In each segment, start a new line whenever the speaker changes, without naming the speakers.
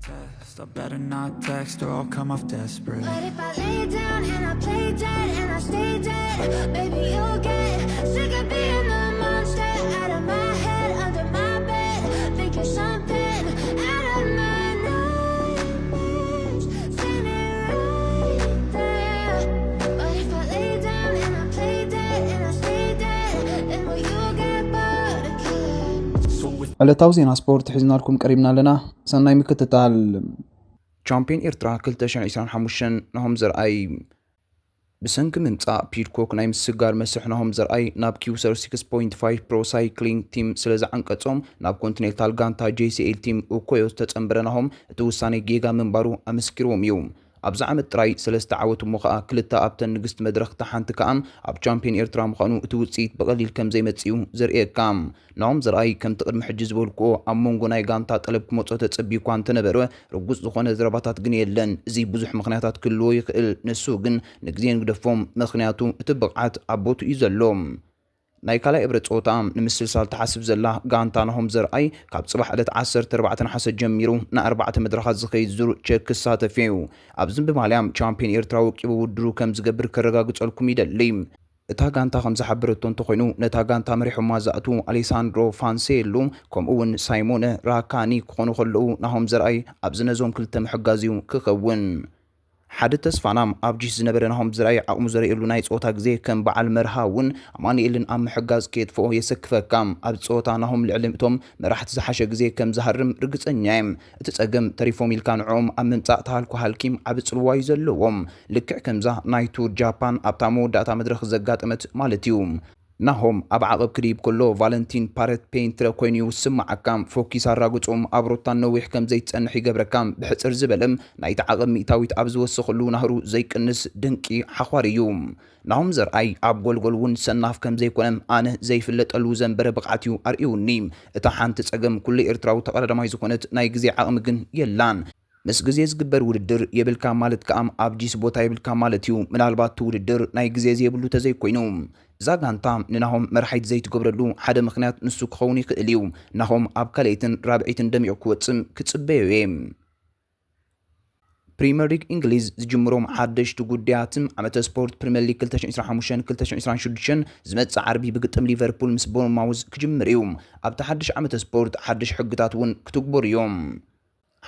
test, I better not text or I'll come off desperate.
But if I lay down and I play dead and I stay dead, baby, you'll get sick of being the monster out of my head, under my bed, thinking something out of my nightmares, standing right there. But if I lay down and I play dead and I stay dead, then will you get bored of killing?
ዕለታዊ ዜና ስፖርት ሒዝና ልኩም ቀሪብና ኣለና ሰናይ ምክትታል
ቻምፒዮን ኤርትራ 2025 ናሆም ዘርአይ ብሰንኪ ምምጻእ ፒድኮክ ናይ ምስጋር መስርሕ ናሆም ዘርአይ ናብ ኪውሰር 6.5 ፕሮ ሳይክሊንግ ቲም ስለ ዝዓንቀጾም ናብ ኮንቲኔንታል ጋንታ JCL ቲም እኮዮ ዝተጸንበረ ናሆም እቲ ውሳኔ ጌጋ ምንባሩ ኣመስኪሮም እዩ ኣብዛ ዓመት ጥራይ ሰለስተ ዓወት እሞ ከዓ ክልተ ኣብተን ንግስቲ መድረኽ ተሓንቲ ከኣም ኣብ ቻምፒዮን ኤርትራ ምዃኑ እቲ ውፅኢት በቐሊል ከም ዘይመጽኡ ዘርእየካ ናሆም ዘርአይ ከምቲ ቅድሚ ሕጂ ዝበልክዎ ኣብ መንጎ ናይ ጋንታ ጠለብ ክመጾ ተጸቢዩ እኳ እንተነበረ ርጉፅ ዝኾነ ዘረባታት ግን የለን እዚ ብዙሕ ምኽንያታት ክህልዎ ይኽእል ንሱ ግን ንግዜ ንግደፎም ምኽንያቱ እቲ ብቕዓት ኣቦቱ እዩ ዘሎ ናይ ካልኣይ እብረ ጾታ ንምስልሳል ተሓስብ ዘላ ጋንታ ናሆም ዘርአይ ካብ ጽባሕ ዕለት 14 ነሓሰ ጀሚሩ ን4 መድረኻት ዝኸይድ ዙር ቼክ ክሳተፍ እዩ ኣብዚ ብማልያም ቻምፒዮን ኤርትራ ወቂቡ ውድድሩ ከም ዝገብር ከረጋግጸልኩም ይደሊ እታ ጋንታ ከም ዝሓበረቶ እንተኮይኑ ነታ ጋንታ መሪሖማ ዝኣቱ አሌሳንድሮ ፋንሴሉ ከምኡውን ሳይሞነ ራካኒ ክኾኑ ከለዉ ናሆም ዘርአይ ኣብዚ ነዞም ክልተ ምሕጋዝዩ ክኸውን ሓደ ተስፋናም ኣብ ጂስ ዝነበረ ናሆም ዘርአይ ዓቕሙ ዘርእየሉ ናይ ጾታ ግዜ ከም በዓል መርሃ እውን ኣማኒኤልን ኣብ ምሕጋዝ ከየጥፎ የሰክፈካም ኣብ ጾታ ናሆም ልዕሊ እቶም መራሕቲ ዝሓሸ ግዜ ከም ዝሃርም ርግፀኛ እየ እቲ ጸገም ተሪፎም ኢልካ ንዕኦም ኣብ ምምጻእ ተሃልኩ ሃልኪም ዓብ ጽልዋ እዩ ዘለዎም ልክዕ ከምዛ ናይ ቱር ጃፓን ኣብታ መወዳእታ መድረኽ ዘጋጠመት ማለት እዩ ናሆም ኣብ ዓቐብ ክዲብ ከሎ ቫለንቲን ፓረት ፔይንትረ ኮይኑ ይስማዓካም ፎኪስ ኣራግጾም ኣብ ሮታን ነዊሕ ከም ዘይትጸንሕ ይገብረካም ብሕፅር ዝበለም ናይቲ ዓቐብ ሚእታዊት ኣብ ዝወስኸሉ ናህሩ ዘይቅንስ ድንቂ ሓኳር እዩ ናሆም ዘርአይ ኣብ ጎልጎል እውን ሰናፍ ከም ዘይኮነም ኣነ ዘይፍለጠሉ ዘንበረ ብቕዓት እዩ ኣርእዩኒ እታ ሓንቲ ጸገም ኩሉ ኤርትራዊ ተቐዳዳማይ ዝኾነት ናይ ግዜ ዓቕሚ ግን የላን ምስ ግዜ ዝግበር ውድድር የብልካ ማለት ከኣም ኣብ ጂስ ቦታ የብልካ ማለት እዩ ምናልባት እቲ ውድድር ናይ ግዜ ዘየብሉ ተዘይኮይኑ እዛ ጋንታ ንናሆም መርሓይት ዘይትገብረሉ ሓደ ምኽንያት ንሱ ክኸውን ይኽእል እዩ ናሆም ኣብ ካልአይትን ራብዒትን ደሚዑ ክወፅም ክጽበዮ እየ ፕሪምየር ሊግ እንግሊዝ ዝጅምሮም ሓደሽቲ ጉዳያትን ዓመተ ስፖርት ፕሪምየር ሊግ 2025-2026 ዝመጽእ ዓርቢ ብግጥም ሊቨርፑል ምስ ቦርንማውዝ ክጅምር እዩ ኣብቲ ሓድሽ ዓመተ ስፖርት ሓድሽ ሕግታት እውን ክትግበሩ እዮም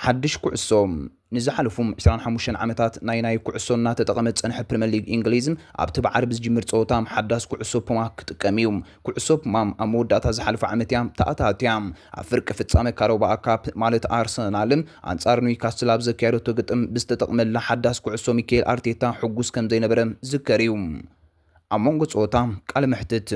ሓድሽ ኩዕሶም ንዝሓለፉም 25 ዓመታት ናይ ኩዕሶና ተጠቐመት ጸንሐ ፕሪምየር ሊግ እንግሊዝ ኣብቲ ብዓርቢ ዝጅምር ጸወታ ሓዳስ ኩዕሶ ፑማ ክጥቀም እዩ ኩዕሶ ፑማ ኣብ መወዳእታ ዝሓለፈ ዓመት እያ ተኣታትያ ኣብ ፍርቂ ፍጻመ ካሮባኣ ካፕ ማለት ኣርሰናልን አንጻር ኒውካስትል ኣብ ዘካየደቶ ግጥም ብዝተጠቕመላ ሓዳስ ኩዕሶ ሚካኤል ኣርቴታ ሕጉስ ከም ዘይነበረ ዝከር እዩ ኣብ መንጎ ጸወታ ቃለ መሕትት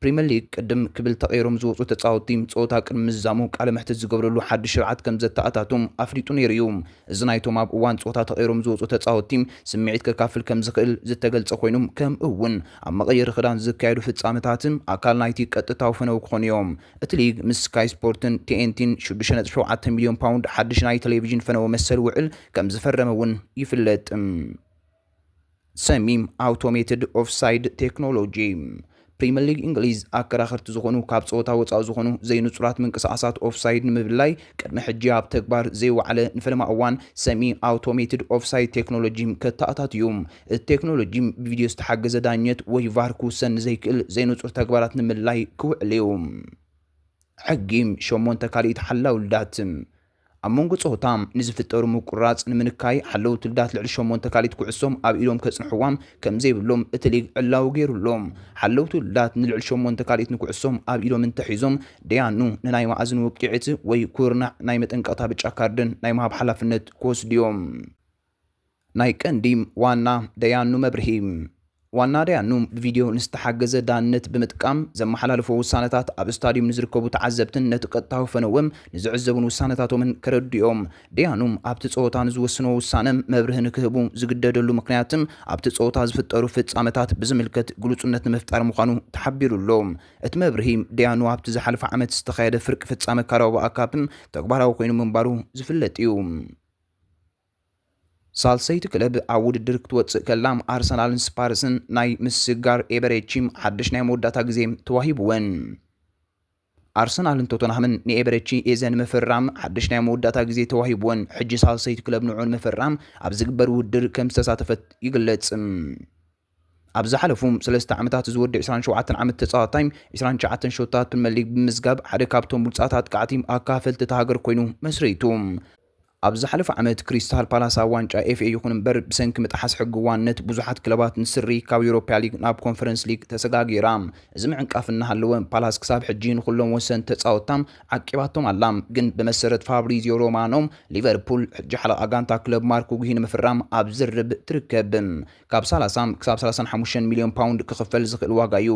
ፕሪምየር ሊግ ቅድም ክብል ተቐይሮም ዝወፁ ተጻወቲ ጸወታ ቅድሚ ምዛሙ ቃለ መሕትት ዝገብረሉ ሓድሽ ስርዓት ከም ዘተኣታቶም ኣፍሊጡ ነይሩ እዩ እዚ ናይቶም ኣብ እዋን ጸወታ ተቐይሮም ዝወፁ ተጻወቲ ስምዒት ከካፍል ከም ዝኽእል ዝተገልጸ ኮይኑ ከም እውን ኣብ መቐየሪ ክዳን ዝካየዱ ፍጻመታትን ኣካል ናይቲ ቀጥታዊ ፈነው ክኾኑ እዮም እቲ ሊግ ምስ ስካይ ስፖርትን ቲኤንቲን 6.7 ሚልዮን ፓውንድ ሓድሽ ናይ ቴሌቪዥን ፈነው መሰል ውዕል ከም ዝፈረመ እውን ይፍለጥ ሰሚም ኣውቶሜትድ ኦፍሳይድ ቴክኖሎጂ ፕሪምየር ሊግ እንግሊዝ ኣከራኸርቲ ዝኾኑ ካብ ጸወታ ወጻኢ ዝኾኑ ዘይንጹራት ምንቅስቓሳት ኦፍሳይድ ንምብላይ ቅድሚ ሕጂ ኣብ ተግባር ዘይወዓለ ንፈለማ እዋን ሰሚ ኣውቶሜትድ ኦፍሳይድ ቴክኖሎጂ ከተኣታትዩ እቲ ቴክኖሎጂ ብቪድዮ ዝተሓገዘ ዳኘት ወይ ቫር ክውሰን ዘይክእል ዘይንጹር ተግባራት ንምላይ ክውዕል እዩ ሕጊ 8 ካልእት ሓላውልዳት ኣብ መንጎ ጸወታ ንዝፍጠሩ ምቁራጽ ንምንካይ ሓለውቲ ውልዳት ልዕሊ 8 ካልእት ኩዕሶም ኣብ ኢሎም ከጽንሕዋም ከም ዘይብሎም እቲ ሊግ ዕላው ገይሩሎም ሓለውቲ ውልዳት ንልዕሊ 8 ካልእት ንኩዕሶም ኣብ ኢሎም እንተሒዞም ደያኑ ንናይ ማዕዝን ውቂዕቲ ወይ ኩርናዕ ናይ መጠንቀቕታ ብጫ ካርድን ናይ ምሃብ ሓላፍነት ክወስድዮም ናይ ቀንዲ ዋና ደያኑ መብርሂ ዋና ደያኑ ብቪድዮ ንዝተሓገዘ ዳነት ብምጥቃም ዘመሓላልፎ ውሳነታት ኣብ ስታዲየም ንዝርከቡ ተዓዘብትን ነቲ ቀጥታዊ ፈነወም ንዝዕዘቡን ውሳነታቶምን ከረድዮም ደያኑ ኣብቲ ጸወታ ንዝወስኖ ውሳነ መብርህ ንክህቡ ዝግደደሉ ምክንያትም ኣብቲ ጸወታ ዝፍጠሩ ፍጻመታት ብዝምልከት ግሉጽነት ንምፍጣር ምዃኑ ተሓቢሩሎም እቲ መብርሂ ደያኑ ኣብቲ ዝሓለፈ ዓመት ዝተኻየደ ፍርቂ ፍጻመ ካራባኦ ካፕም ተግባራዊ ኮይኑ ምንባሩ ዝፍለጥ እዩ ሳልሰይቲ ክለብ ኣብ ውድድር ክትወፅእ ከላም ኣርሰናልን ስፓርስን ናይ ምስጋር ኤበሬቺም ሓድሽ ናይ መወዳእታ ግዜ ተዋሂብወን ኣርሰናልን ቶተንሃምን ንኤበረቺ ኤዘን ምፍራም ሓድሽ ናይ መወዳእታ ግዜ ተዋሂብዎን ሕጂ ሳልሰይቲ ክለብ ንዑን ምፍራም ኣብ ዝግበር ውድድር ከም ዝተሳተፈት ይግለጽ። ኣብ ዝሓለፉም 3 ዓመታት ዝወድእ 27 ዓመት ተጻዋታይ 29 ሾታት ፕሪምየር ሊግ ብምዝጋብ ሓደ ካብቶም ብሉጻት ኣጥቃዕቲ ኣካፈልቲ ተሃገር ኮይኑ መስሪቱ። ኣብ ዝሓለፈ ዓመት ክሪስታል ፓላስ ኣብ ዋንጫ ኤፍኤ ይኹን እምበር ብሰንኪ ምጥሓስ ሕጊ ዋንነት ብዙሓት ክለባት ንስሪ ካብ ዩሮፓ ሊግ ናብ ኮንፈረንስ ሊግ ተሰጋጊራ። እዚ ምዕንቃፍ እናሃለወ ፓላስ ክሳብ ሕጂ ንኩሎም ወሰን ተጻወታም ዓቂባቶም ኣላ። ግን ብመሰረት ፋብሪዚዮ ሮማኖ ሊቨርፑል ሕጂ ሓለቓ ጋንታ ክለብ ማርኮ ጉሂ ንምፍራም ኣብ ዝርብ ትርከብ። ካብ 30 ክሳብ 35 ሚልዮን ፓውንድ ክኽፈል ዝኽእል ዋጋ እዩ።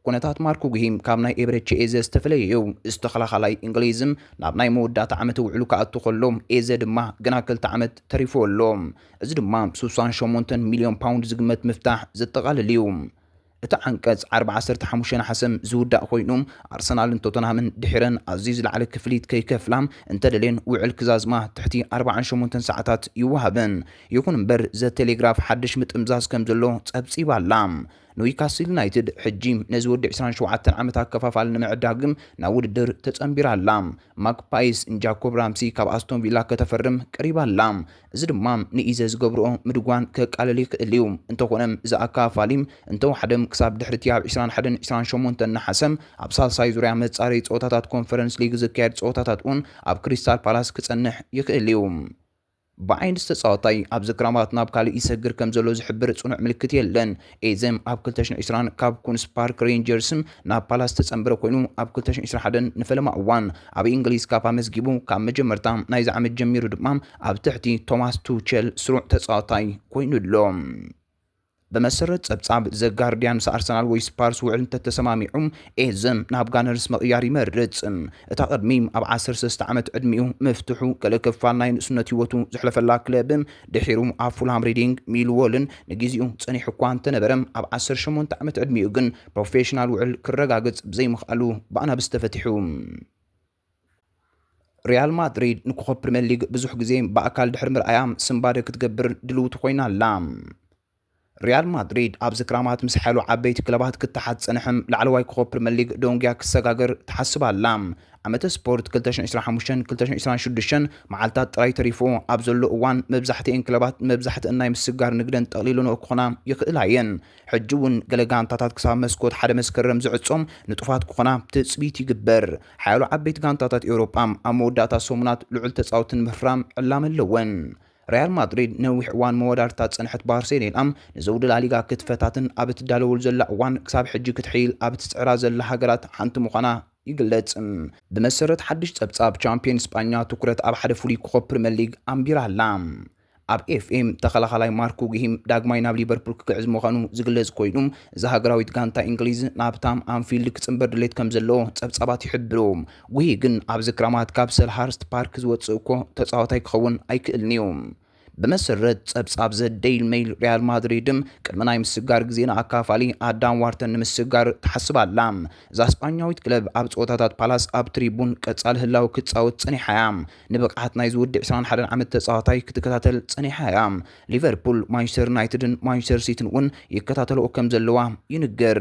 ኩነታት ማርኮ ጉሂም ካብ ናይ ኤበረቺ ኤዘ ዝተፈለየ እዩ። ዝተኸላኸላይ እንግሊዝም ናብ ናይ መወዳእታ ዓመት ውዕሉ ከኣቱ ከሎም ኤዘ ድማ ግና 2 ዓመት ተሪፉ ኣሎ። እዚ ድማ 68 ሚልዮን ፓውንድ ዝግመት ምፍታሕ ዘጠቓልል እዩ። እቲ ዓንቀጽ 45 ሓሰም ዝውዳእ ኮይኑ ኣርሰናልን ቶተንሃምን ድሒረን ኣዝዩ ዝለዓለ ክፍሊት ከይከፍላም እንተደልየን ውዕል ክዛዝማ ትሕቲ 48 ሰዓታት ይወሃበን። ይኹን እምበር ዘቴሌግራፍ ሓድሽ ምጥምዛዝ ከም ዘሎ ጸብጺባ ኣላ። ኒውካስል ዩናይትድ ሕጂ ነዚ ወዲ 27 ዓመት ኣከፋፋሊ ንምዕዳግም ናብ ውድድር ተጸንቢራ ኣላ። ማግፓይስ ንጃኮብ ራምሲ ካብ ኣስቶን ቪላ ከተፈርም ቀሪባ ኣላ። እዚ ድማ ንኢዘ ዝገብርኦ ምድጓን ከቃለል ይኽእል እዩ። እንተኾነም እዚ ኣከፋፋሊ እንተወሓደም ክሳብ ድሕርቲ ኣብ 21-28 ናሓሰም ኣብ ሳልሳይ ዙርያ መጻረዪ ጸወታታት ኮንፈረንስ ሊግ ዝካየድ ጸወታታት እውን ኣብ ክሪስታል ፓላስ ክጸንሕ ይኽእል እዩ። ብዓይን ዝተጻወታይ ኣብ ዝክራማት ናብ ካልእ ይሰግር ከም ዘሎ ዝሕብር ጽኑዕ ምልክት የለን። ኤዘም ኣብ 2020 ካብ ኩንስ ፓርክ ሬንጀርስም ናብ ፓላስ ተጸንበረ ኮይኑ ኣብ 2021 ንፈለማ እዋን ኣብ እንግሊዝ ካፕ ኣመዝጊቡ ካብ መጀመርታ ናይዚ ዓመት ጀሚሩ ድማ ኣብ ትሕቲ ቶማስ ቱቸል ስሩዕ ተጻዋታይ ኮይኑ ኣሎ። በመሰረት ጸብጻብ ዘጋርዲያን ምስ ኣርሰናል ወይ ስፓርስ ውዕል እንተተሰማሚዑም ኤዘም ናብ ጋነርስ መቕያር ይመርጽ። እታ ቅድሚ ኣብ 13 ዓመት ዕድሚኡ መፍትሑ ገለ ክፋል ናይ ንእስነት ህይወቱ ዘሕለፈላ ክለብ ድሒሩ ኣብ ፉልሃም ሪዲንግ ሚልዎልን ንግዚኡ ጸኒሑ እኳ እንተነበረም ኣብ 18 ዓመት ዕድሚኡ ግን ፕሮፌሽናል ውዕል ክረጋገጽ ብዘይምኽኣሉ ብኣናብስ ተፈቲሑ። ሪያል ማድሪድ ንኮኸብ ፕሪምየር ሊግ ብዙሕ ግዜ ብኣካል ድሕሪ ምርኣያ ስምባደ ክትገብር ድልውቲ ኮይና ኣላ። ሪያል ማድሪድ ኣብ ዝክራማት ምስ ሓሉ ዓበይቲ ክለባት ክትሓት ጸንሕም ላዕለዋይ ኮኸብ ፕሪምየር ሊግ ዶንግያ ክሰጋገር ተሓስብ ኣላ። ዓመተ ስፖርት 2025-2026 መዓልታት ጥራይ ተሪፉ ኣብ ዘሎ እዋን መብዛሕትአን ክለባት መብዛሕትአን ናይ ምስጋር ንግደን ጠቕሊሉን ክኾና ይኽእላ እየን። ሕጂ እውን ገለ ጋንታታት ክሳብ መስኮት ሓደ መስከረም ዝዕጾም ንጡፋት ክኾና ትጽቢት ይግበር። ሓያሉ ዓበይቲ ጋንታታት ኤውሮጳ ኣብ መወዳእታ ሰሙናት ልዑል ተጻውትን ምፍራም ዕላም ኣለወን። ሪያል ማድሪድ ነዊሕ እዋን መወዳድታ ጸንሐት ባርሴሎና ንዘውዲ ላሊጋ ክትፈታትን ኣብ እትዳለወሉ ዘላ እዋን ክሳብ ሕጂ ክትሕይል ኣብ እትጽዕራ ዘላ ሃገራት ሓንቲ ምዃና ይግለጽ። ብመሰረት ሓድሽ ጸብጻብ ቻምፒዮን እስጳኛ ትኩረት ኣብ ሓደ ፍሉይ ኮኸብ ፕሪምየር ሊግ ኣንቢራ ኣላ። ኣብ ኤፍኤም ተኸላኻላይ ማርኮ ጉሂም ዳግማይ ናብ ሊቨርፑል ክግዕዝ ምዃኑ ዝግለጽ ኮይኑ እዚ ሃገራዊት ጋንታ እንግሊዝ ናብታም ኣንፊልድ ክጽምበር ድሌት ከም ዘለዎ ጸብጻባት ይሕብሩ። ጉሂ ግን ኣብ ዝክራማት ካብ ሰልሃርስት ፓርክ ዝወፅእ እኮ ተጻዋታይ ክኸውን ኣይክእልን እዩ። በመሰረት ጸብጻብ ዘዴይል ሜይል ሪያል ማድሪድም ቅድሚ ናይ ምስጋር ግዜና ኣካፋሊ ኣዳም ዋርተን ንምስጋር ተሓስብ ኣላ። እዛ እስጳኛዊት ክለብ ኣብ ጸወታታት ፓላስ ኣብ ትሪቡን ቀጻሊ ህላው ክትጻወት ጸኒሓ እያ። ንብቕዓት ናይ ዝውድእ 21 ዓመት ተጻዋታይ ክትከታተል ጸኒሓ እያ። ሊቨርፑል፣ ማንቸስተር ዩናይትድን ማንቸስተር ሲቲን እውን ይከታተልኦ ከም ዘለዋ ይንገር።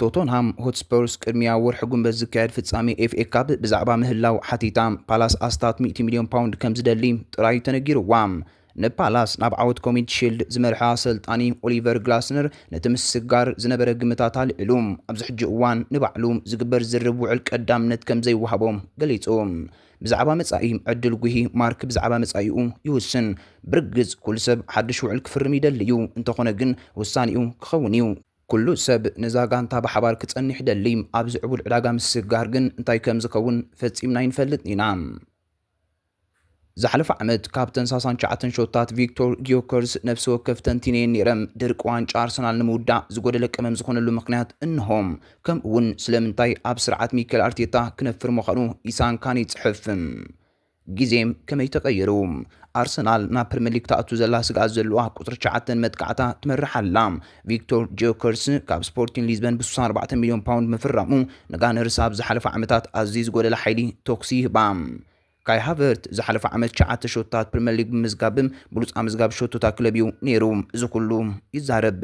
ቶተንሃም ሆትስፐርስ ቅድሚያ ወርሒ ጉንበት ዝካየድ ፍጻሜ ኤፍኤ ካፕ ብዛዕባ ምህላው ሓቲታ ፓላስ ኣስታት 100 ሚልዮን ፓውንድ ከም ዝደሊ ጥራይ ተነጊርዋ። ንፓላስ ናብ ዓወት ኮሚት ሺልድ ዝመርሐ ኣሰልጣኒ ኦሊቨር ግላስነር ነቲ ምስጋር ዝነበረ ግምታት ኣልዕሉ። ኣብዚ ሕጂ እዋን ንባዕሉ ዝግበር ዝርብ ውዕል ቀዳምነት ከም ዘይወሃቦም ገሊጹ። ብዛዕባ መጻኢ ዕድል ጉሂ ማርክ ብዛዕባ መጻኢኡ ይውስን። ብርግጽ ኩሉ ሰብ ሓድሽ ውዕል ክፍርም ይደሊ እዩ። እንተኾነ ግን ውሳኒኡ ክኸውን እዩ። ኩሉ ሰብ ነዛ ጋንታ ብሓባር ክጸኒሕ ደሊ። ኣብ ዝዕቡል ዕዳጋ ምስጋር ግን እንታይ ከም ዝኸውን ፈጺምና ይንፈልጥ ኢና። ዝሓለፈ ዓመት ካብተን 69 ሾታት ቪክቶር ጊዮከርስ ነፍሲ ወከፍ ተንቲነየን ነይረም። ድርቂ ዋንጫ ኣርሰናል ንምውዳእ ዝጎደለ ቀመም ዝኾነሉ ምክንያት እንሆም። ከምኡ እውን ስለምንታይ ኣብ ስርዓት ሚኬል ኣርቴታ ክነፍር ምዃኑ ኢሳንካን ይጽሕፍ። ግዜም ከመይ ተቐየሩ? ኣርሰናል ናብ ፕሪምየር ሊግ ተኣቱ ዘላ ስጋት ዘለዋ ቁጥሪ 9 መጥቃዕታ ትመርሕ ኣላ። ቪክቶር ጊዮከርስ ካብ ስፖርቲንግ ሊዝበን ብ64 ሚልዮን ፓውንድ ምፍራሙ ንጋነርስ ኣብ ዝሓለፈ ዓመታት ኣዝዩ ዝጎደለ ሓይሊ ቶክሲ ይህባ። ካይ ሃቨርት ዝሓለፈ ዓመት 9 ሾታት ፕሪምየር ሊግ ብምዝጋብም ብሉፃ ምዝጋብ ሾቶታ ክለብ እዩ ነይሩ። እዚ ኩሉ ይዛረብ።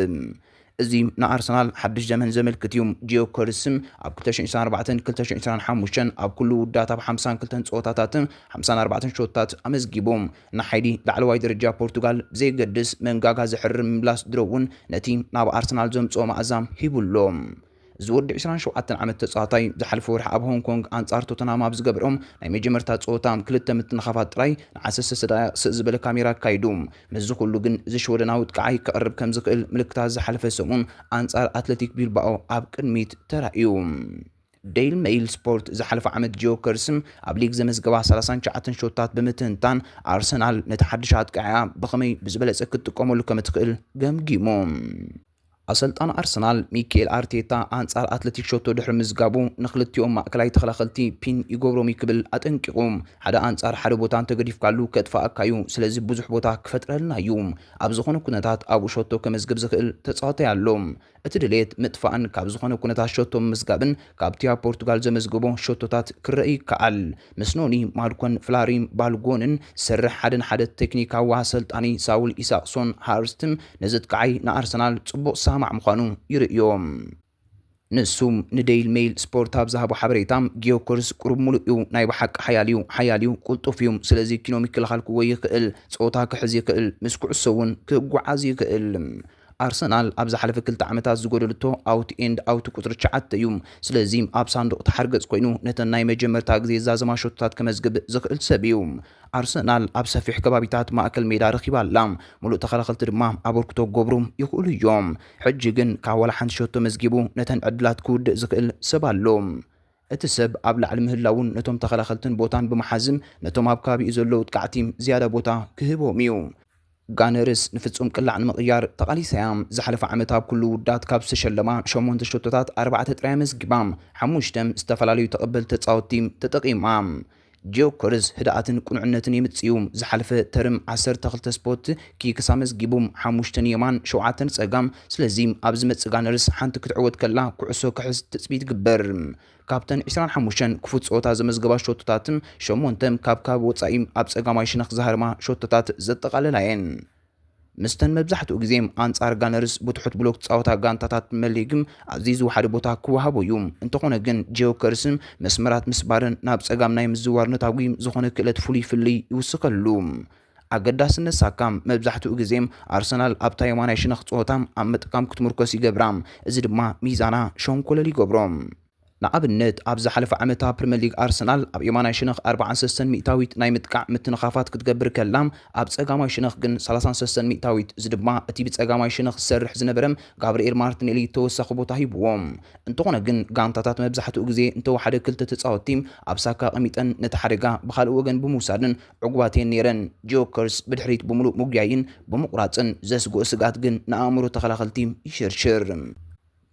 እዚ ንኣርሰናል ሓድሽ ዘመን ዘመልክት እዩ። ጂዮከርስም ኣብ 2024-2025 ኣብ ኩሉ ውዳት ኣብ 52 ፀወታታትን 54 ሾታት ኣመዝጊቦም ንሓይዲ ላዕለዋይ ደረጃ ፖርቱጋል ብዘይገድስ መንጋጋ ዝሕርር ምምላስ ድረውን ነቲ ናብ ኣርሰናል ዘምፅኦ ማእዛም ሂቡሎም። ዝወዲ 27 ዓመት ተጻዋታይ ዝሓለፈ ወርሒ ኣብ ሆንግ ኮንግ ኣንጻር ቶተንሃም ኣብ ዝገበሮም ናይ መጀመርታ ፀወታ ክልተ ምትንኻፋት ጥራይ ን10 ደቂቕ ስእ ዝበለ ካሜራ ኣካይዱ። ምዝ ኩሉ ግን ዝሽወደናዊ ጥቃዓይ ከቕርብ ከም ዝኽእል ምልክታት ዝሓለፈ ሰሙን ኣንጻር ኣትሌቲክ ቢልባኦ ኣብ ቅድሚት ተራእዩ። ዴይሊ ሜይል ስፖርት ዝሓለፈ ዓመት ጂዮከርስም ኣብ ሊግ ዘመዝገባ 39 ሾታት ብምትንታን ኣርሰናል ነቲ ሓድሽ ኣጥቃዓ ብኸመይ ብዝበለፀ ክትጥቀመሉ ከም እትኽእል ገምጊሞም። ኣሰልጣን ኣርሰናል ሚካኤል ኣርቴታ ኣንጻር ኣትሌቲክ ሾቶ ድሕሪ ምዝጋቡ ንክልቲኦም ማእከላይ ተኸላኸልቲ ፒን ይገብሮም ይክብል ኣጠንቂቑ። ሓደ ኣንጻር ሓደ ቦታ እንተገዲፍካሉ ከጥፋኣካዩ፣ ስለዚ ብዙሕ ቦታ ክፈጥረልና እዩ። ኣብ ዝኾነ ኩነታት ኣብኡ ሾቶ ከመዝግብ ዝኽእል ተጻዋታይ ኣሎ። እቲ ድሌት ምጥፋእን ካብ ዝኾነ ኩነታት ሾቶ ምዝጋብን ካብቲ ኣብ ፖርቱጋል ዘመዝግቦ ሾቶታት ክረኢ ይከኣል። ምስኖኒ ማልኮን ፍላሪን ባልጎንን ዝሰርሕ ሓደ ቴክኒካዊ ኣሰልጣኒ ሳውል ኢሳቅሶን ሃርስትም ነዚ ጥቃዓይ ንኣርሰናል ጽቡቕ ማዕ ምዃኑ ይርእዮም። ንሱም ንዴይሊ ሜይል ስፖርት ኣብ ዝሃቦ ሓበሬታም ጊዮከርስ ቁሩብ ሙሉእ እዩ፣ ናይ ብሓቂ ሓያልዩ ቁልጡፍ እዩ፣ ስለዚ ኪኖ ምክልኻል ክወይ ይኽእል፣ ፀወታ ክሕዝ ይኽእል፣ ምስ ኩዕሶ እውን ክጓዓዝ ይኽእል። ኣርሰናል ኣብ ዝሓለፈ 2 ዓመታት ዝጎደልቶ ኣውት ኤንድ ኣውት ቁጥሪ 9 እዩ። ስለዚ ኣብ ሳንዱቕ ተሓርገጽ ኮይኑ ነተን ናይ መጀመርታ ግዜ ዛዘማ ሾቶታት ከመዝግብ ዝኽእል ሰብ እዩ። ኣርሰናል ኣብ ሰፊሕ ከባቢታት ማእከል ሜዳ ረኺባ ኣላ። ሙሉእ ተኸላኸልቲ ድማ ኣበርክቶ ገብሩ ይኽእሉ እዮም። ሕጂ ግን ካብ ዋላ ሓንቲ ሾቶ መዝጊቡ ነተን ዕድላት ክውድእ ዝኽእል ሰብ ኣሎ። እቲ ሰብ ኣብ ላዕሊ ምህላውን ነቶም ተኸላኸልትን ቦታን ብምሓዝም ነቶም ኣብ ከባቢኡ ዘለዉ ጥቃዕቲ ዝያዳ ቦታ ክህቦም እዩ። ጋነርስ ንፍጹም ቅላዕ ንምቕያር ተቓሊሰያ ዝሓለፈ ዓመት ኣብ ኩሉ ውዳት ካብ ዝተሸለማ 8 ሾቶታት 4 ጥራይ መዝጊባ 5 ዝተፈላለዩ ተቐበልቲ ተጻወትቲ ተጠቒማ። ጂዮከርስ ህድኣትን ቁኑዕነትን የምጽዩ። ዝሓለፈ ተርም 12 ስፖርት ኪክስ ኣመዝጊቡ 5 የማን 7 ጸጋም። ስለዚ ኣብ ዝመጽእ ጋነርስ ሓንቲ ክትዕወት ከላ ኩዕሶ ክሕዝ ትጽቢት ግበር። ካብተን 25 ክፉት ፀወታ ዘመዝገባ ሾቶታትን 8 ካብ ወጻኢ ኣብ ጸጋማይ ሽነኽ ዝሃርማ ሾቶታት ዘጠቓለላየን። مستن مبزحت وجزيم أنصار جانرز بتحط بلوك تصاوت جانتات مليجم عزيز وحد بوتا كوهابو يوم انتقونا جن جيوكرسم مسمرات مسبارن نابس أجام نايم الزوار نتاويم زخونة كلت فلي فلي يوسق اللوم أقداس النساكام مبزحت وجزيم أرسنال أبتاي وانا يشنخ تصوتام أمتكام كتمركسي جبرام إزد ما ميزانا شون كل اللي جبرام نعبنت أبز حلف عمتها بريمير ليج أرسنال أب يمانا يشنخ 4 سنين مئتاويت نايم تقع متنخافات كتجبر كلام أبز أجامع يشنخ جن 3 سنين مئتاويت زد ما أتيبت أجامع يشنخ سرح زنبرم جابريل مارتينيلي توسخ بوتاهي بوم انتقونا جن جانتات مبزحت وجزي انتو حدا كلت تتصاوت تيم أبساكا قميتن نتحرجا بخال وجن بموسادن عقباتين نيرن جوكرز بدحريت بملوك مجاين بمقراتن زسقو سقات جن نأمرو تخلق التيم يشرشر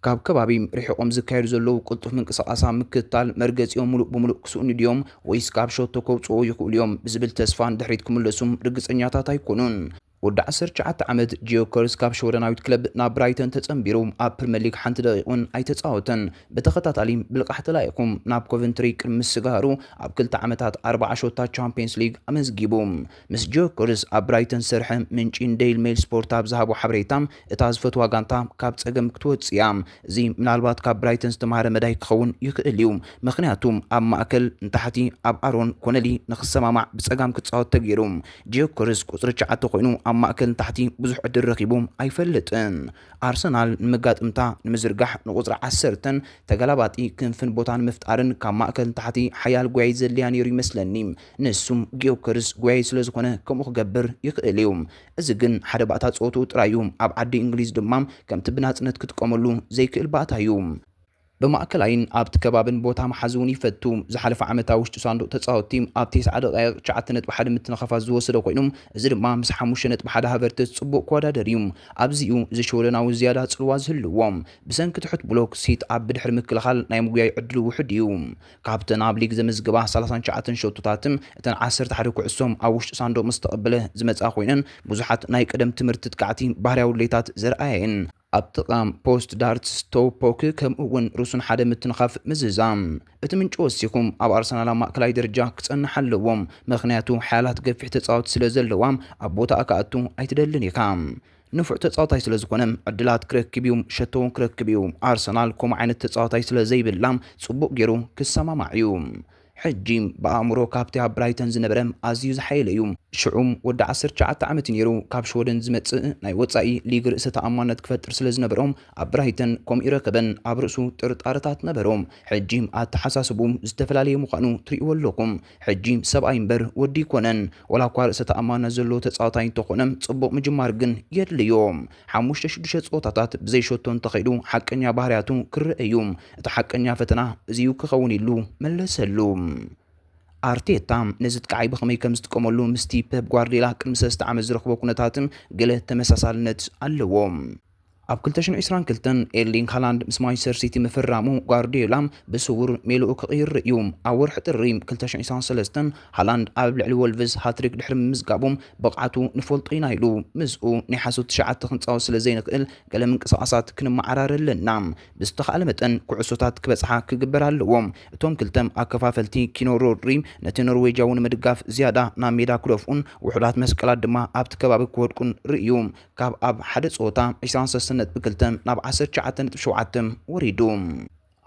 كاب كبابي ريحقوم زكاير زلو قلطف من قصاصا مكتال مرقز يوم ملوك بملوك كسوني اليوم ويس كاب شوتو كوتسو يكو اليوم بزبل تسفان دحريتكم اللسوم رقز انياتا تايكونون ود 10 عمد جيوكرز كاب شورناويت كلب نا برايتن تتصنبيرو اب بريمير ليج حنت دقيقون اي تتصاوتن بتخطاطالي بلقحت لايكم ناب كوفنتري كرمسغارو اب كلت عمتات 4 شوتا تشامبيونز ليج امزغيبوم مس جيوكرز اب برايتن سرح منچين ديل ميل سبورت اب زهابو حبريتام اتازفت واغانتا كاب صقم كتوصيام زي منالبات كاب برايتن استماره مداي كخون يخليوم مخنياتوم اب ماكل انتحتي اب ارون كونلي نخسمامع بصقام كتصاوت تغيروم جيوكرز قصر 9 خوينو أما أكل تحتي بزح عد الرقيبهم أي فلتن أرسنال نمجات امتى نمزرجح نقطر 10 تجلباتي كنفن بوتان مفتقرن كما أكل تحتي حيال جويز اللي يعني يمثلنيم نسوم جيوكرز جويز لزقنا كم أخجبر يقليهم إذن حدا بعتات صوتو ترايوم أبعد إنجليز دمام كم تبنات نتكتكملو زي كل بعتها يوم بمأكلين أبت كبابن بوتام حزوني فتوم زحلف عمتا وشتو صندوق تصاوت تيم أبتيس عدد شعتنت بحد متنخفا زوسد وقينوم زر ما مسح مشنت بحد هافرتس صبو كوادا دريوم أبزيو زشولنا وزيادة صلواز هلوام بسن كتحط بلوك سيت أب بدحر مكلخال نايمو جاي عدلو وحد يوم كابتن أبليك زمز قباه 3 شعتن شوتاتم اتن 10 تحركو عصوم أو وشتو صندوق مستقبله زمز أخوينن بزحت نايك قدم تمرتت كعتين بحريا وليتات زرقاين أبتقام بوست دارتس تو بوك كم أون روسون حدا متنخاف مززام اتمنج وسيكم أب أرسنال مأكلاي درجة كتن حلوهم مخنياتو حالات قفح تصاوت سلازل لوام أبوتا أكاعتو أي تدلني كام ንፉዕ ተጻዋታይ ስለ ዝኾነ ዕድላት ክረክብ እዩ ሸቶውን ክረክብ እዩ ኣርሰናል ከምኡ ዓይነት ተጻዋታይ ስለ ዘይብላ ጽቡቕ ገይሩ ክሰማማዕ እዩ ሕጂ በኣእምሮ ካብቲ ኣብ ብራይተን ዝነበረ ኣዝዩ ዝሓየለ እዩ ሽዑም ወዲ 19 ዓመት ነይሩ ካብ ሽወደን ዝመጽእ ናይ ወጻኢ ሊግ ርእሰ ተኣማንነት ክፈጥር ስለ ዝነበሮም ኣብ ብራይተን ከምኡ ይረከበን ኣብ ርእሱ ጥርጣርታት ነበሮም ሕጂ ኣተሓሳስቡ ዝተፈላለየ ምዃኑ ትሪእዎ ኣለኹም ሕጂ ሰብኣይ እምበር ወዲ ይኮነን ወላ እኳ ርእሰ ተኣማንነት ዘለዎ ተጻዋታይ እንተኾነ ጽቡቕ ምጅማር ግን የድልዮም 5-6 ጾታታት ብዘይ ሸቶ እንተኸይዱ ሓቀኛ ባህርያቱ ክርአ እዩ እቲ ሓቀኛ ፈተና እዚዩ ክኸውን ኢሉ መለሰሉ ኣርቴታ ነዚ ጥቃዓይ ብኸመይ ከም ዝጥቀመሉ ምስቲ ፔፕ ጓርዲዮላ ቅድሚ 3 ዓመት ዝረኽቦ ኩነታትም ገለ ተመሳሳልነት ኣለዎም ኣብ 2022 ኤርሊንግ ሃላንድ ምስ ማንቸስተር ሲቲ ምፍራሙ ጓርዲዮላ ብስውር ሜልኡ ክቕይር እዩ ኣብ ወርሒ ጥሪ 2023 ሃላንድ ኣብ ልዕሊ ወልቭስ ሃትሪክ ድሕሪ ምምዝጋቦም ብቕዓቱ ንፈልጦ ኢና ኢሉ ምስኡ ናይ ሓሶት ትሽዓተ ክንፃወት ስለ ዘይንኽእል ገለ ምንቅስቓሳት ክንመዓራር ኣለና ብዝተኻእለ መጠን ኩዕሶታት ክበፅሓ ክግበር ኣለዎም እቶም ክልተ ኣከፋፈልቲ ኪኖ ሮድሪ ነቲ ኖርዌጃውን ምድጋፍ ዝያዳ ናብ ሜዳ ክደፍኡን ውሑዳት መስቀላት ድማ ኣብቲ ከባቢ ክወድቁን ርእዩ ካብ ኣብ ሓደ ጾታ 23 ብክልተም ናብ 19.7 ወሪዱ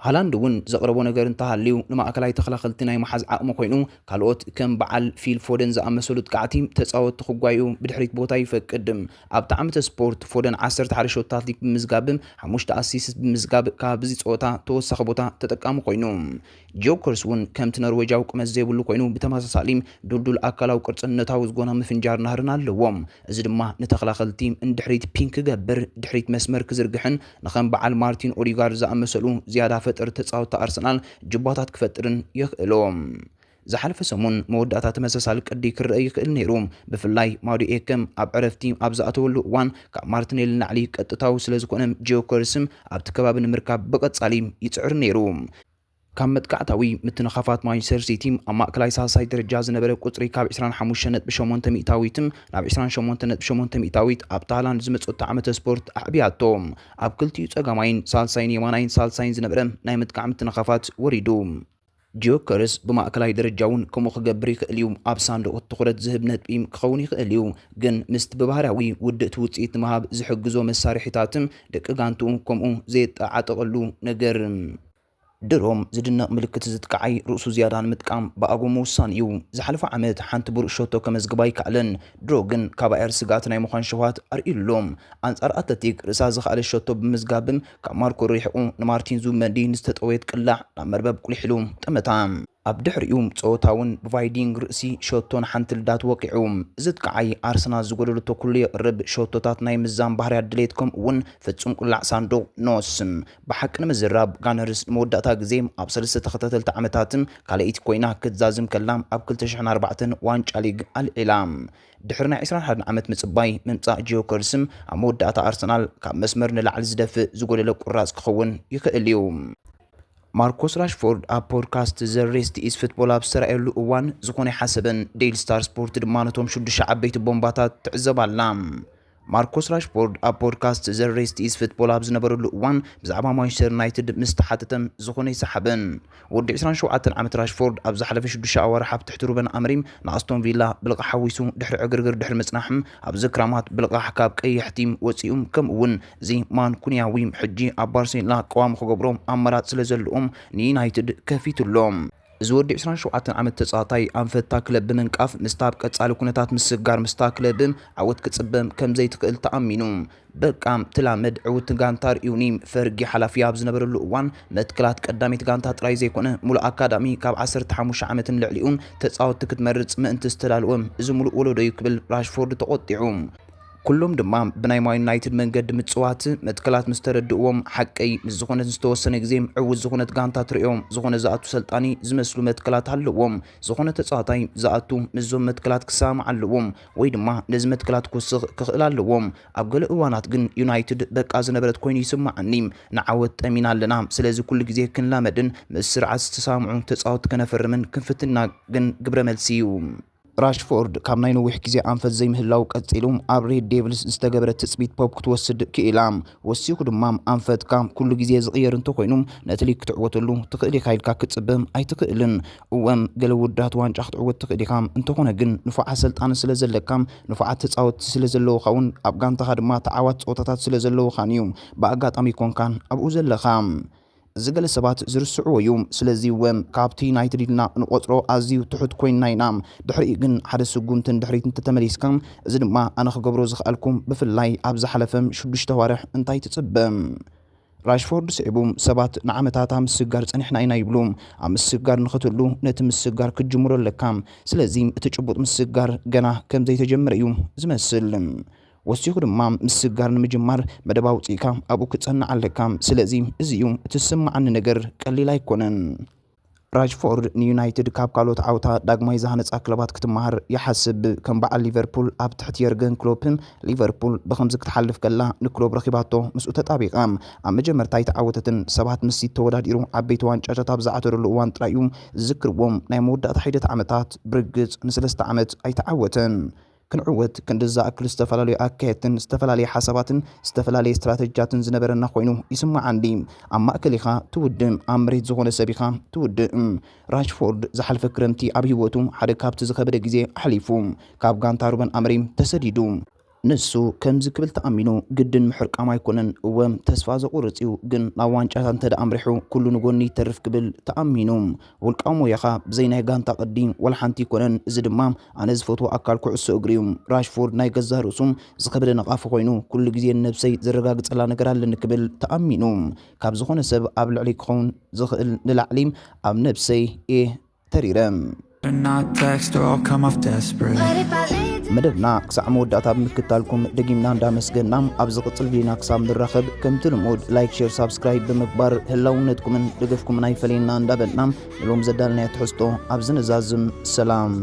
ሃላንድ እውን ዘቕረቦ ነገር እንተሃልዩ ንማእከላይ ተኸላኸልቲ ናይ መሓዝ ዓቕሚ ኮይኑ ካልኦት ከም በዓል ፊል ፎደን ዝኣመሰሉ ጥቃዕቲ ተጻወትቲ ክጓዩ ብድሕሪት ቦታ ይፈቅድ ኣብ ዓመተ ስፖርት ፎደን 11 ሾታት ሊግ ብምዝጋብ 5 ኣሲስት ብምዝጋብ ካብ እዚ ጾታ ተወሳኺ ቦታ ተጠቃሚ ኮይኑ ጆከርስ እውን ከምቲ ኖርዌጃዊ ቁመት ዘይብሉ ኮይኑ ብተመሳሳሊ ዱልዱል ኣካላዊ ቅርጽነታዊ ዝጎና ምፍንጃር ናህርን ኣለዎም እዚ ድማ ንተኸላኸልቲ እንድሕሪት ፒንክ ገብር ድሕሪት መስመር ክዝርግሕን ንኸም በዓል ማርቲን ኦዲጋርድ ዝኣመሰሉ ዝያዳ ፈጥር ተጻወትቲ ኣርሰናል ጅባታት ክፈጥርን ይኽእሎም ዝሓለፈ ሰሙን መወዳእታ ተመሳሳሊ ቅዲ ክርአ ይኽእል ነይሩ ብፍላይ ማዱኤከም ኣብ ዕረፍቲ ኣብ ዝኣተወሉ እዋን ካብ ማርቲኔሊ ናዕሊ ቀጥታዊ ስለ ዝኾነ ጂዮከርስም ኣብቲ ከባቢ ንምርካብ ብቐጻሊ ይጽዕር ነይሩ ካብ መጥቃዕታዊ ምትንኻፋት ማንቸስተር ሲቲ ኣብ ማእከላይ ሳልሳይ ደረጃ ዝነበረ ቁጽሪ ካብ 25.8 ሚእታዊትም ናብ 28.8 ሚእታዊት ኣብ ታይላንድ ዝመጽእ ዓመተ ስፖርት ኣዕብያቶም ኣብ ክልቲኡ ጸጋማይን ሳልሳይን የማናይን ሳልሳይን ዝነበረ ናይ ምጥቃዕ ምትንኻፋት ወሪዱ ጂዮከርስ ብማእከላይ ደረጃውን ከምኡ ክገብር ይኽእል እዩ ኣብ ሳንዱቕ ትኹረት ዝህብ ነጥቢ ክኸውን ይኽእል እዩ ግን ምስቲ ብባህርያዊ ውድእቲ ውፅኢት ንምሃብ ዝሕግዞ መሳርሒታትም ደቂ ጋንቱ ከምኡ ዘየጠዓጠቐሉ ነገር ድሮም ዝድነቕ ምልክት ዝጥቃዓይ ርእሱ ዝያዳ ንምጥቃም ብኣጎም ውሳን እዩ ዝሓለፈ ዓመት ሓንቲ ብሩእ ሸቶ ከመዝግባ ይከኣለን ድሮ ግን ካብ ኣየር ስጋት ናይ ምዃን ሸዋት ኣርኢሎም ኣንጻር ኣትሌቲክ ርእሳ ዝኸኣለ ሸቶ ብምዝጋብም ካብ ማርኮ ሪሕቁ ንማርቲን ዙቢሜንዲ ንዝተጠወየት ቅላዕ ናብ መርበብ ቁሊሕሉ ጠመታ ኣብ ድሕሪኡ ጾታውን ብቫይዲንግ ርእሲ ሸቶን ሓንቲ ልዳት ወቂዑ እዚ ጥቃዓይ ኣርሰናል ዝጎደለቶ ኩሉ የቕርብ ሸቶታት ናይ ምዛም ባህርያት ድሌት ከምኡ እውን ፍጹም ቁላዕ ሳንዱቕ ኖስ ብሓቂ ንምዝራብ ጋነርስ ንመወዳእታ ግዜ ኣብ 3 ተኸታተልቲ ዓመታትን ካልአይቲ ኮይና ክትዛዝም ከላ ኣብ 2004 ዋንጫ ሊግ ኣልዒላ ድሕሪ ናይ 21 ዓመት ምጽባይ ምምጻእ ጂዮከርስም ኣብ መወዳእታ ኣርሰናል ካብ መስመር ንላዕሊ ዝደፍእ ዝጎደለ ቁራጽ ክኸውን ይኽእል እዩ ማርኮስ ራሽፎርድ ኣብ ፖድካስት ዘ ሬስት ኢዝ ፉትቦል ኣብ ዝተራእየሉ እዋን ዝኾነ ይሓሰበን ዴይሊ ስታር ስፖርት ድማ ነቶም 6 ዓበይቲ ቦምባታት ትዕዘባላ ማርኮስ ራሽፎርድ ኣብ ፖድካስት ዘ ሬስት ኢዝ ፉትቦል ኣብ ዝነበረሉ እዋን ብዛዕባ ማንቸስተር ዩናይትድ ምስ ተሓተተም ዝኾነ ይሰሓበን ወዲ 27 ዓመት ራሽፎርድ ኣብ ዝሓለፈ 6 ኣዋርሕ ኣብ ትሕቲ ሩበን ኣምሪም ንኣስቶን ቪላ ብልቃሕ ሓዊሱ ድሕሪ ዕግርግር ድሕሪ መጽናሕም ኣብ ዝክራማት ብልቃሕ ካብ ቀይሕ ቲም ወፂኦም ከምኡ እውን እዚ ማንኩንያዊ ሕጂ ኣብ ባርሴሎና ቀዋሚ ክገብሮም ኣመራጽ ስለ ዘለኦም ንዩናይትድ ከፊትሎም እዚ ወዲ 27 ዓመት ተጻዋታይ ኣንፈታ ክለብ ብምንቃፍ ምስታብ ቀጻሊ ኩነታት ምስጋር ምስታ ክለብ ዓወት ክጽበም ከም ዘይትክእል ተኣሚኑ በቃም ትላመድ ዕውት ጋንታ ርዩኒ ፈርጊ ሓላፊ ኣብ ዝነበረሉ እዋን መትክላት ቀዳሚት ጋንታ ጥራይ ዘይኮነ ሙሉእ አካዳሚ ካብ 15 ዓመትን ልዕሊኡን ተጻወትቲ ክትመርጽ ምእንቲ ዝተዳልወም እዚ ሙሉእ ወለዶ እዩ ክብል ራሽፎርድ ተቆጢዑ ኩሎም ድማ ብናይ ማን ዩናይትድ መንገዲ ምጽዋት መትከላት ምስተረድእዎም ሓቀይ ምስ ዝኾነ ዝተወሰነ ግዜ ዕውት ዝኾነት ጋንታ ትሪኦም ዝኾነ ዝኣቱ ሰልጣኒ ዝመስሉ መትከላት ኣለዎም ዝኾነ ተጻዋታይ ዝኣቱ ምዞም መትከላት ክሳማዕ ኣለዎም ወይ ድማ ነዚ መትከላት ክውስኽ ክኽእል ኣለዎም ኣብ ገለ እዋናት ግን ዩናይትድ በቃ ዝነበረት ኮይኑ ይስማዓኒ ንዓወት ጠሚና ኣለና ስለዚ ኩሉ ግዜ ክንላመድን ምስ ስርዓት ዝተሳምዑ ተጻወት ከነፈርምን ክንፍትና ግን ግብረ መልሲ እዩ ራሽፎርድ ካብ ናይ ነዊሕ ግዜ ኣንፈት ዘይምህላው ቀፂሉ ኣብ ሬድ ዴቪልስ ዝተገበረ ትፅቢት ፖፕ ክትወስድ ክኢላ ወሲኹ ድማ ኣንፈትካ ኩሉ ግዜ ዝቕየር እንተኮይኑ ነቲ ሊግ ክትዕወተሉ ትኽእል ኢኻ ኢልካ ክትፅበ ኣይትኽእልን እወም ገለ ውዳት ዋንጫ ክትዕወት ትኽእል ኢኻ እንተኾነ ግን ንፉዓት ሰልጣን ስለ ዘለካ ንፉዓት ተፃወትቲ ስለ ዘለውኻ እውን ኣብ ጋንታኻ ድማ ተዓዋት ፀወታታት ስለ ዘለውኻን እዩ ብኣጋጣሚ ኮንካን ኣብኡ ዘለኻ እዚ ገለ ሰባት ዝርስዕዎ እዩ ስለዚ ወም ካብቲ ዩናይትድ ኢልና ንቆፅሮ ኣዝዩ ትሑት ኮይንና ኢና ድሕሪኡ ግን ሓደ ስጉምትን ድሕሪት እንተተመሊስካ እዚ ድማ ኣነ ክገብሮ ዝኽኣልኩም ብፍላይ ኣብ ዝሓለፈም 6 ዋርሕ እንታይ ትፅበ ራሽፎርድ ስዒቡ ሰባት ንዓመታት ኣብ ምስጋር ፀኒሕና ኢና ይብሉ ኣብ ምስጋር ንኽትሉ ነቲ ምስጋር ክጅምሮ ኣለካ ስለዚ እቲ ጭቡጥ ምስጋር ገና ከም ዘይተጀመረ እዩ ዝመስል ወሲኹ ድማ ምስጋር ንምጅማር መደብ ኣውፂኢካ ኣብኡ ክፀንዕ ኣለካ ስለዚ እዚ እዩ እቲ ዝስማዓኒ ነገር ቀሊል ኣይኮነን ራሽፎርድ ንዩናይትድ ካብ ካልኦት ዓውታ ዳግማይ ዝሃነፃ ክለባት ክትመሃር ይሓስብ ከም በዓል ሊቨርፑል ኣብ ትሕቲ የርገን ክሎፕን ሊቨርፑል ብኸምዚ ክትሓልፍ ከላ ንክሎብ ረኺባቶ ምስኡ ተጣቢቓ ኣብ መጀመርታ ይተዓወተትን ሰባት ምስ ተወዳዲሩ ዓበይቲ ዋንጫታት ኣብ ዝዓተረሉ እዋን ጥራይ እዩ ዝዝክርዎም ናይ መወዳእታ ሒደት ዓመታት ብርግፅ ን3 ዓመት ኣይተዓወተን ክንዕወት ክንድዛ ኣክል ዝተፈላለዩ ኣካየትን ዝተፈላለዩ ሓሳባትን ዝተፈላለዩ ስትራቴጂያትን ዝነበረና ኮይኑ ይስማዓንዲ ኣብ ማእከል ኢኻ ትውድም ኣብ መሬት ዝኾነ ሰብ ኢኻ ትውድእ ራሽፎርድ ዝሓልፈ ክረምቲ ኣብ ሂወቱ ሓደ ካብቲ ዝኸበደ ግዜ ኣሕሊፉ ካብ ጋንታ ሩበን ኣሞሪም ተሰዲዱ ንሱ ከምዚ ክብል ተኣሚኑ ግድን ምሕርቃም ኣይኮነን እወም ተስፋ ዘቁርፅ እዩ ግን ናብ ዋንጫታት እንተ ኣምሪሑ ኩሉ ንጎኒ ይተርፍ ክብል ተኣሚኑ ውልቃዊ ሞያኻ ብዘይ ናይ ጋንታ ቅዲ ወላ ሓንቲ ይኮነን እዚ ድማ ኣነ ዝፈትዎ ኣካል ኩዕሶ እግሪ እዩ ራሽፎርድ ናይ ገዛ ርእሱ ዝኸበደ ነቓፊ ኮይኑ ኩሉ ግዜ ነብሰይ ዘረጋግፀላ ነገር ኣለኒ ክብል ተኣሚኑ ካብ ዝኾነ ሰብ ኣብ ልዕሊ ክኸውን ዝኽእል ንላዕሊ ኣብ ነብሰይ ተሪረ
Not text or I'll come off desperate.
But if I lay
መደብና ክሳዕ መወዳእታ ብምክትታልኩም ደጊምና እንዳመስገና ኣብ ዝቕፅል ቪዲዮና ክሳብ ንራኸብ ከምቲ ልሙድ ላይክ ሼር ሳብስክራይብ ብምግባር ህላውነትኩምን ድገፍኩምን ኣይፈለየና እንዳበልና ንሎም ዘዳልናዮ ትሕዝቶ ኣብ ዝንዛዝም ሰላም